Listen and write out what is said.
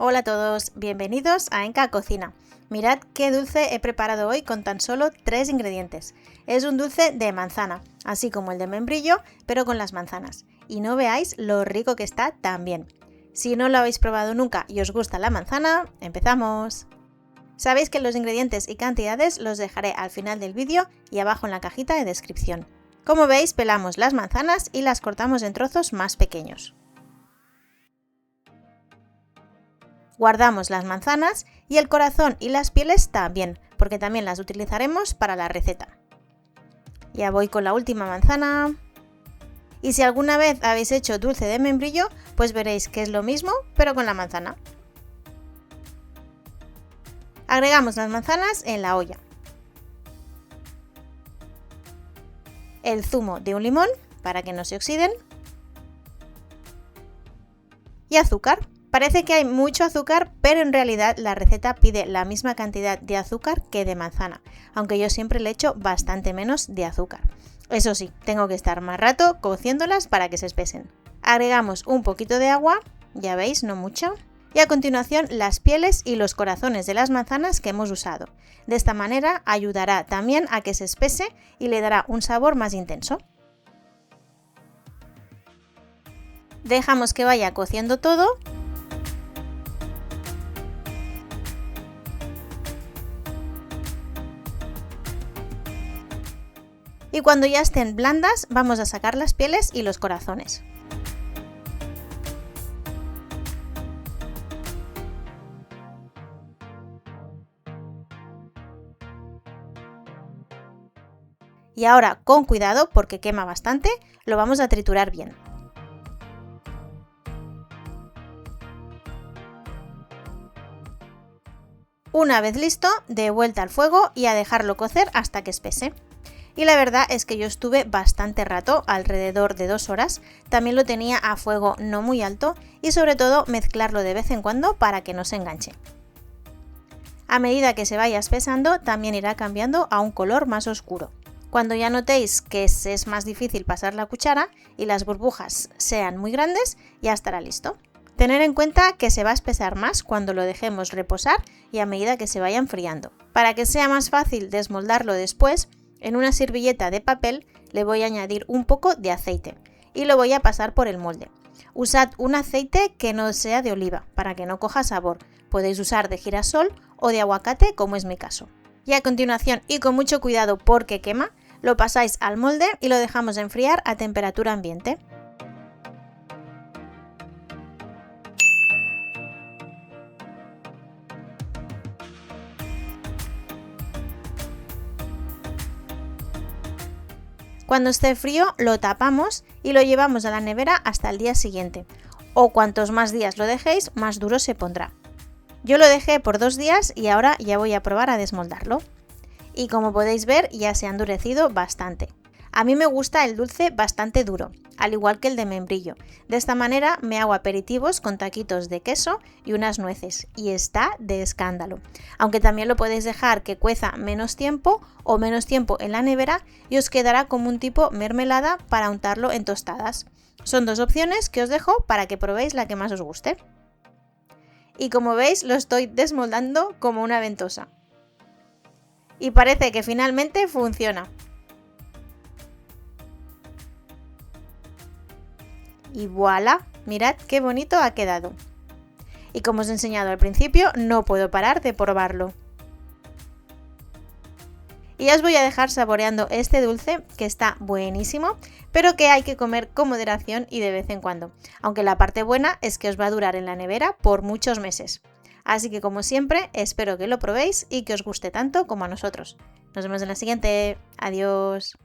Hola a todos, bienvenidos a Enka Cocina. Mirad qué dulce he preparado hoy con tan solo 3 ingredientes. Es un dulce de manzana, así como el de membrillo, pero con las manzanas. Y no veáis lo rico que está también. Si no lo habéis probado nunca y os gusta la manzana, ¡empezamos! Sabéis que los ingredientes y cantidades los dejaré al final del vídeo y abajo en la cajita de descripción. Como veis, pelamos las manzanas y las cortamos en trozos más pequeños. Guardamos las manzanas y el corazón y las pieles también, porque también las utilizaremos para la receta. Ya voy con la última manzana. Y si alguna vez habéis hecho dulce de membrillo, pues veréis que es lo mismo, pero con la manzana. Agregamos las manzanas en la olla. El zumo de un limón, para que no se oxiden. Y azúcar. Parece que hay mucho azúcar, pero en realidad la receta pide la misma cantidad de azúcar que de manzana, aunque yo siempre le echo bastante menos de azúcar. Eso sí, tengo que estar más rato cociéndolas para que se espesen. Agregamos un poquito de agua, ya veis, no mucho, y a continuación las pieles y los corazones de las manzanas que hemos usado. De esta manera ayudará también a que se espese y le dará un sabor más intenso. Dejamos que vaya cociendo todo. Y cuando ya estén blandas, vamos a sacar las pieles y los corazones. Y ahora, con cuidado, porque quema bastante, lo vamos a triturar bien. Una vez listo, de vuelta al fuego y a dejarlo cocer hasta que espese. Y la verdad es que yo estuve bastante rato, alrededor de 2 horas, también lo tenía a fuego no muy alto y sobre todo mezclarlo de vez en cuando para que no se enganche. A medida que se vaya espesando también irá cambiando a un color más oscuro. Cuando ya notéis que es más difícil pasar la cuchara y las burbujas sean muy grandes, ya estará listo. Tener en cuenta que se va a espesar más cuando lo dejemos reposar y a medida que se vaya enfriando. Para que sea más fácil desmoldarlo después, en una servilleta de papel le voy a añadir un poco de aceite y lo voy a pasar por el molde. Usad un aceite que no sea de oliva para que no coja sabor. Podéis usar de girasol o de aguacate, como es mi caso. Y a continuación, y con mucho cuidado porque quema, lo pasáis al molde y lo dejamos enfriar a temperatura ambiente. Cuando esté frío lo tapamos y lo llevamos a la nevera hasta el día siguiente, o cuantos más días lo dejéis, más duro se pondrá. Yo lo dejé por 2 días y ahora ya voy a probar a desmoldarlo. Y como podéis ver, ya se ha endurecido bastante. A mí me gusta el dulce bastante duro, al igual que el de membrillo. De esta manera me hago aperitivos con taquitos de queso y unas nueces, y está de escándalo. Aunque también lo podéis dejar que cueza menos tiempo o menos tiempo en la nevera y os quedará como un tipo mermelada para untarlo en tostadas. Son 2 opciones que os dejo para que probéis la que más os guste. Y como veis, lo estoy desmoldando como una ventosa. Y parece que finalmente funciona. Y voilà, mirad qué bonito ha quedado. Y como os he enseñado al principio, no puedo parar de probarlo. Y ya os voy a dejar saboreando este dulce, que está buenísimo, pero que hay que comer con moderación y de vez en cuando. Aunque la parte buena es que os va a durar en la nevera por muchos meses. Así que como siempre, espero que lo probéis y que os guste tanto como a nosotros. Nos vemos en la siguiente. Adiós.